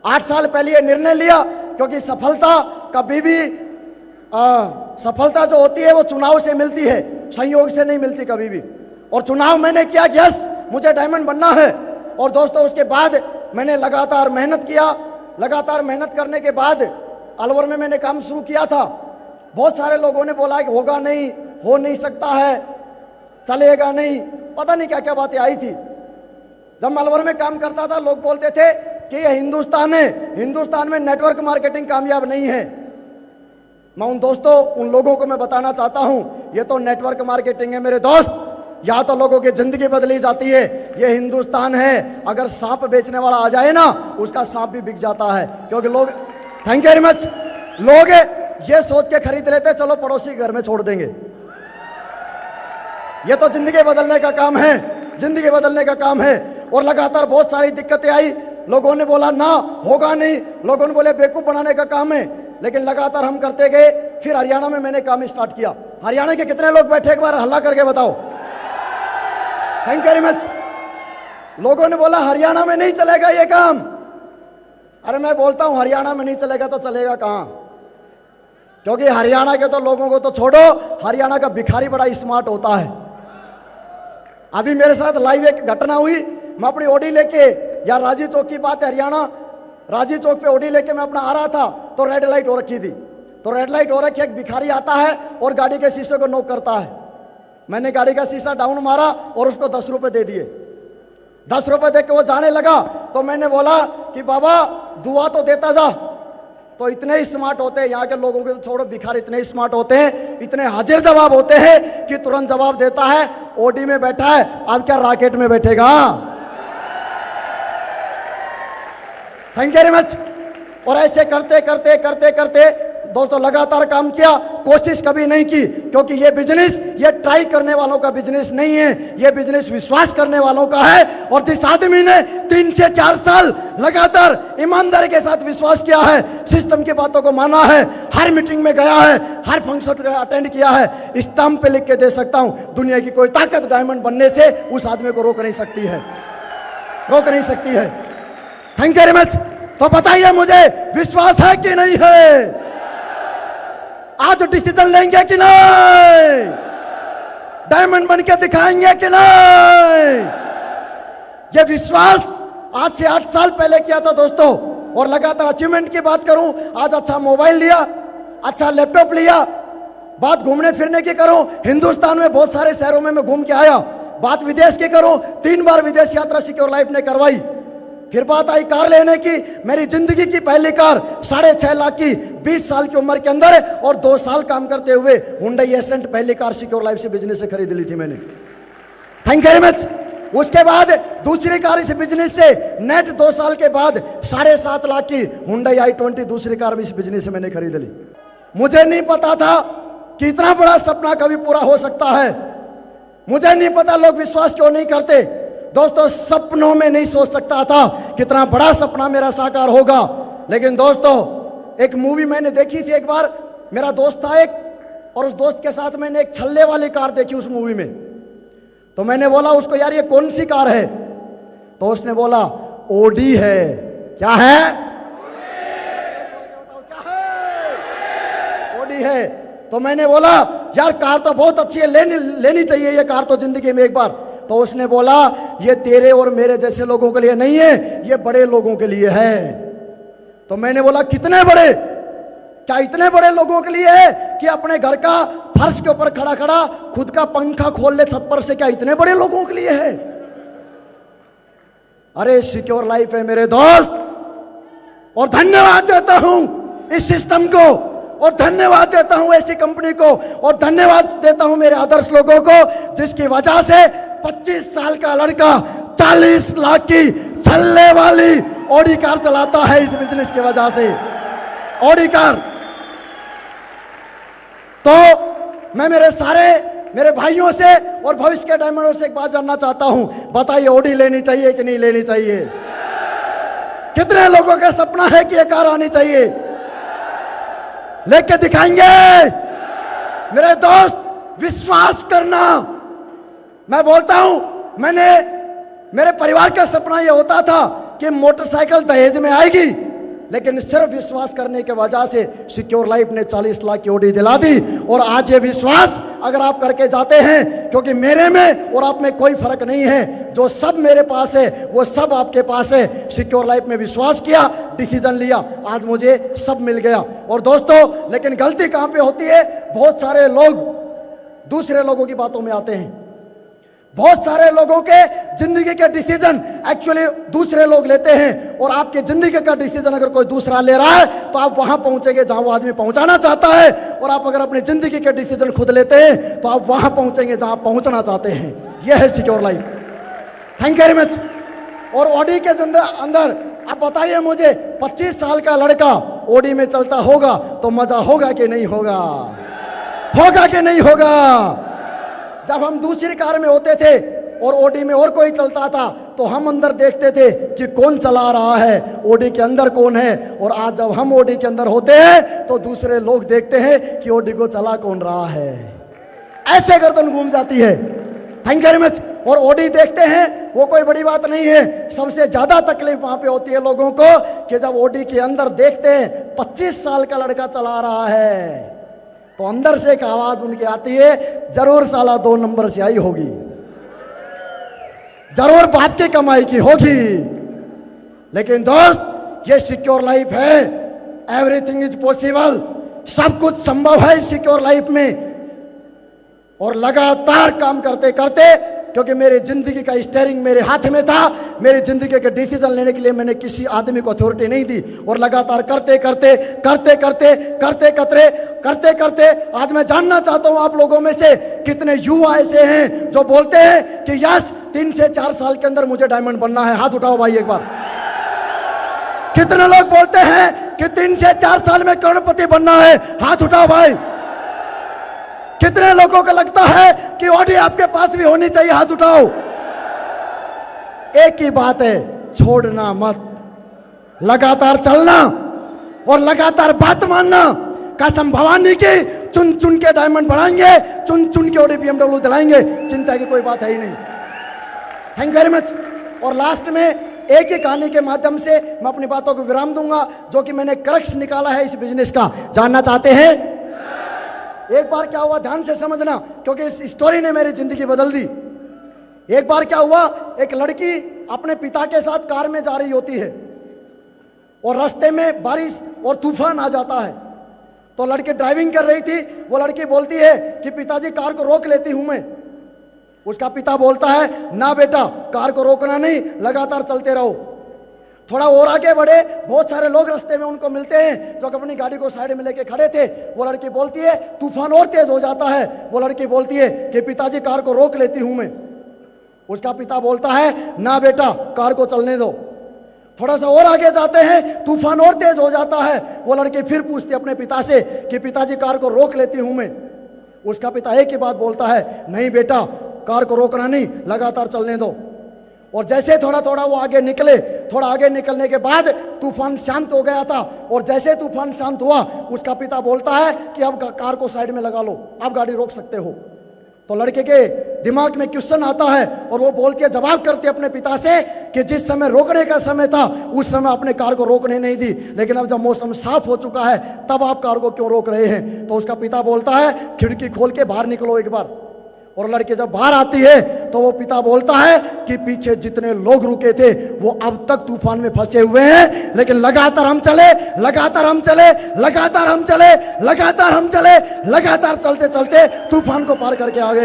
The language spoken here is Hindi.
8 साल पहले ये निर्णय लिया, क्योंकि सफलता कभी भी सफलता जो होती है वो चुनाव से मिलती है, संयोग से नहीं मिलती कभी भी। और चुनाव मैंने किया कि यस मुझे डायमंड बनना है। और दोस्तों उसके बाद मैंने लगातार मेहनत किया। लगातार मेहनत करने के बाद अलवर में मैंने काम शुरू किया था। बहुत सारे लोगों ने बोला कि होगा नहीं, हो नहीं सकता है, चलेगा नहीं, पता नहीं क्या क्या बातें आई थी। जब मैं अलवर में काम करता था लोग बोलते थे कि ये हिंदुस्तान है, हिंदुस्तान में नेटवर्क मार्केटिंग कामयाब नहीं है। मैं उन लोगों को मैं बताना चाहता हूं, ये तो नेटवर्क मार्केटिंग है मेरे दोस्त। या तो लोगों की जिंदगी बदली जाती है, ये हिंदुस्तान है। अगर सांप बेचने वाला आ जाए ना, उसका सांप भी बिक जाता है, क्योंकि लोग, थैंक यू वेरी मच, लोग ये सोच के खरीद लेते चलो पड़ोसी घर में छोड़ देंगे। ये तो जिंदगी बदलने का काम है, जिंदगी बदलने का काम है। और लगातार बहुत सारी दिक्कतें आई। लोगों ने बोला ना होगा नहीं, लोगों ने बोले बेवकूफ बनाने का काम है, लेकिन लगातार हम करते गए। फिर हरियाणा में मैंने काम स्टार्ट किया। हरियाणा के कितने लोग बैठे, एक बार हल्ला करके बताओ। Thank you very much. लोगों ने बोला हरियाणा में नहीं चलेगा ये काम। अरे मैं बोलता हूं हरियाणा में नहीं चलेगा तो चलेगा कहां? क्योंकि हरियाणा के तो लोगों को तो छोड़ो, हरियाणा का भिखारी बड़ा स्मार्ट होता है। अभी मेरे साथ लाइव एक घटना हुई। मैं अपनी ऑडी लेके, या राजी चौक की बात है, हरियाणा राजी चौक पे ऑडी लेके मैं अपना आ रहा था, तो रेड लाइट हो रखी थी। तो रेड लाइट हो रखी, एक भिखारी आता है और गाड़ी के शीशे को नॉक करता है। मैंने गाड़ी का शीशा डाउन मारा और उसको 10 रुपए दे दिए। 10 रुपए दे के वो जाने लगा। तो मैंने बोला कि बाबा दुआ तो देता जा। तो इतने ही स्मार्ट होते हैं यहाँ के लोगों के, छोड़ो भिखारी, इतने ही स्मार्ट होते हैं, इतने हाजिर जवाब होते हैं कि तुरंत जवाब देता है। ओडी में बैठा है, अब क्या रॉकेट में बैठेगा? Thank you very much. और ऐसे करते करते करते करते दोस्तों लगातार काम किया, कोशिश कभी नहीं की, क्योंकि ये बिजनेस ये ट्राई करने वालों का बिजनेस नहीं है, ये बिजनेस विश्वास करने वालों का है। और जिस आदमी ने 3 से 4 साल लगातार ईमानदारी के साथ विश्वास किया है, सिस्टम की बातों को माना है, हर मीटिंग में गया है, हर फंक्शन अटेंड किया है, स्टाम्प पे लिख के दे सकता हूं, दुनिया की कोई ताकत डायमंड बनने से उस आदमी को रोक नहीं सकती है, रोक नहीं सकती है। Thank you very much. तो बताइए मुझे विश्वास है कि नहीं है? आज डिसीजन लेंगे कि नहीं? डायमंड बन के दिखाएंगे कि नहीं? ये विश्वास आज से 8 साल पहले किया था दोस्तों। और लगातार अचीवमेंट की बात करूं, आज अच्छा मोबाइल लिया, अच्छा लैपटॉप लिया। बात घूमने फिरने की करूं, हिंदुस्तान में बहुत सारे शहरों में मैं घूम के आया। बात विदेश की करूं, 3 बार विदेश यात्रा सिक्योर लाइफ ने करवाई। फिर बात आई कार लेने की, मेरी जिंदगी की पहली कार 6.5 लाख की, 20 साल की उम्र के अंदर, और 2 साल काम करते हुए हुंडई एसेंट पहली कार सिक्योर लाइफ से बिजनेस से खरीद ली थी मैंने। Thank you very much. उसके बाद दूसरी कार इस बिजनेस से नेट 2 साल के बाद 7.5 लाख की हुंडई i20 दूसरी कार भी इस बिजनेस से मैंने खरीद ली। मुझे नहीं पता था कि इतना बड़ा सपना कभी पूरा हो सकता है। मुझे नहीं पता लोग विश्वास क्यों नहीं करते। दोस्तों सपनों में नहीं सोच सकता था कितना बड़ा सपना मेरा साकार होगा। लेकिन दोस्तों एक मूवी मैंने देखी थी एक बार, मेरा दोस्त था एक, और उस दोस्त के साथ मैंने एक छल्ले वाली कार देखी उस मूवी में। तो मैंने बोला उसको, यार ये कौन सी कार है? तो उसने बोला ओडी है। क्या है? ओडी है। तो मैंने बोला यार कार तो बहुत अच्छी है, लेनी चाहिए ये कार तो जिंदगी में एक बार। तो उसने बोला ये तेरे और मेरे जैसे लोगों के लिए नहीं है, ये बड़े लोगों के लिए है। तो मैंने बोला कितने बड़े? क्या इतने बड़े लोगों के लिए है कि अपने घर का फर्श के ऊपर खड़ा खड़ा खुद का पंखा खोल ले छत पर से? क्या इतने बड़े लोगों के लिए है? अरे सिक्योर लाइफ है मेरे दोस्त। और धन्यवाद देता हूं इस सिस्टम को, और धन्यवाद देता हूं ऐसी कंपनी को, और धन्यवाद देता हूं मेरे आदर्श लोगों को, जिसकी वजह से 25 साल का लड़का 40 लाख की छल्ले वाली ऑडी कार चलाता है इस बिजनेस की वजह से। Audi car. तो मैं मेरे भाइयों से और भविष्य के डायमंडों से एक बात जानना चाहता हूं, बताइए ऑडी लेनी चाहिए कि नहीं लेनी चाहिए? कितने लोगों का सपना है कि ये कार आनी चाहिए? लेके दिखाएंगे मेरे दोस्त। विश्वास करना। मैं बोलता हूं, मेरे परिवार का सपना यह होता था कि मोटरसाइकिल दहेज में आएगी लेकिन सिर्फ विश्वास करने के वजह से सिक्योर लाइफ ने 40 लाख की ओडी दिला दी। और आज ये विश्वास अगर आप करके जाते हैं, क्योंकि मेरे में और आप में कोई फर्क नहीं है, जो सब मेरे पास है वो सब आपके पास है। सिक्योर लाइफ में विश्वास किया, डिसीजन लिया, आज मुझे सब मिल गया। और दोस्तों, लेकिन गलती कहां पे होती है? बहुत सारे लोग दूसरे लोगों की बातों में आते हैं। बहुत सारे लोगों के जिंदगी के डिसीजन एक्चुअली दूसरे लोग लेते हैं, और आपके जिंदगी का डिसीजन अगर कोई दूसरा ले रहा है तो आप वहां पहुंचेंगे जहां वो आदमी पहुंचाना चाहता है। और आप अगर अपनी जिंदगी के डिसीजन खुद लेते हैं तो आप वहां पहुंचेंगे जहां आप पहुंचना चाहते हैं। यह है secure life. Thank you very much. और ओडी के अंदर आप बताइए मुझे, 25 साल का लड़का ओडी में चलता होगा तो मजा होगा कि नहीं होगा? होगा कि नहीं होगा? जब हम दूसरी कार में होते थे और ओडी में और कोई चलता था तो हम अंदर देखते थे कि कौन चला रहा है, ओडी के अंदर कौन है। और आज जब हम ओडी के अंदर होते हैं तो दूसरे लोग देखते हैं कि ओडी को चला कौन रहा है। ऐसे गर्दन घूम जाती है। Thank you very much. और ओडी देखते हैं वो कोई बड़ी बात नहीं है। सबसे ज्यादा तकलीफ वहां पे होती है लोगों को कि जब ओडी के अंदर देखते हैं 25 साल का लड़का चला रहा है तो अंदर से एक आवाज उनकी आती है, जरूर साला 2 नंबर से आई होगी, जरूर बाप की कमाई की होगी। लेकिन दोस्त, ये सिक्योर लाइफ है। Everything is possible. सब कुछ संभव है सिक्योर लाइफ में। और लगातार काम करते करते, क्योंकि मेरी जिंदगी का स्टीयरिंग मेरे हाथ में था, मेरी जिंदगी के डिसीजन लेने के लिए मैंने किसी आदमी को अथॉरिटी नहीं दी। और लगातार करते करते करते करते करते करते करते करते आज मैं जानना चाहता हूं आप लोगों में से कितने युवा ऐसे हैं जो बोलते हैं कि यस 3 से 4 साल के अंदर मुझे डायमंड बनना है। हाथ उठाओ भाई एक बार। कितने लोग बोलते हैं कि 3 से 4 साल में करोड़पति बनना है? हाथ उठाओ भाई। कितने लोगों को लगता है कि ओडी आपके पास भी होनी चाहिए? हाथ उठाओ। एक ही बात है, छोड़ना मत, लगातार चलना और लगातार बात मानना। कसम भवानी की, चुन चुन के डायमंड बढ़ाएंगे, चुन चुन के ओडी BMW दिलाएंगे। चिंता की कोई बात है ही नहीं। Thank you very much. और लास्ट में एक ही कहानी के माध्यम से मैं अपनी बातों को विराम दूंगा, जो कि मैंने क्रक्स निकाला है इस बिजनेस का। जानना चाहते हैं? एक बार क्या हुआ, ध्यान से समझना, क्योंकि इस स्टोरी ने मेरी जिंदगी बदल दी। एक बार क्या हुआ, एक लड़की अपने पिता के साथ कार में जा रही होती है और रास्ते में बारिश और तूफान आ जाता है। तो लड़की ड्राइविंग कर रही थी। वो लड़की बोलती है कि पिताजी कार को रोक लेती हूं मैं। उसका पिता बोलता है, ना बेटा, कार को रोकना नहीं, लगातार चलते रहो। थोड़ा और आगे बढ़े, बहुत सारे लोग रास्ते में उनको मिलते हैं जो अपनी गाड़ी को साइड में लेके खड़े थे। वो लड़की बोलती है, तूफान और तेज हो जाता है। वो लड़की बोलती है कि पिताजी कार को रोक लेती हूं मैं। उसका पिता बोलता है, ना बेटा, कार को चलने दो। थोड़ा सा और आगे जाते हैं, तूफान और तेज हो जाता है। वो लड़की फिर पूछती है अपने पिता से कि पिताजी कार को रोक लेती हूं मैं। उसका पिता एक ही बात बोलता है, नहीं बेटा, कार को रोकना नहीं, लगातार चलने दो। और जैसे थोड़ा थोड़ा वो आगे निकले, थोड़ा आगे निकलने के बाद तूफान शांत हो गया था। और जैसे तूफान शांत हुआ, उसका पिता बोलता है कि अब कार को साइड में लगा लो, आप गाड़ी रोक सकते हो। तो लड़के के दिमाग में क्वेश्चन आता है और वो बोलती है, जवाब करती है अपने पिता से कि जिस समय रोकने का समय था उस समय अपने कार को रोकने नहीं दी, लेकिन अब जब मौसम साफ हो चुका है तब आप कार को क्यों रोक रहे हैं? तो उसका पिता बोलता है, खिड़की खोल के बाहर निकलो एक बार। और लड़की जब बाहर आती है तो वो पिता बोलता है कि पीछे जितने लोग रुके थे वो अब तक तूफान में फंसे हुए हैं, लेकिन लगातार हम चले, लगातार हम चले, लगातार हम चले, लगातार हम चले, लगातार चलते चलते तूफान को पार करके आ गए।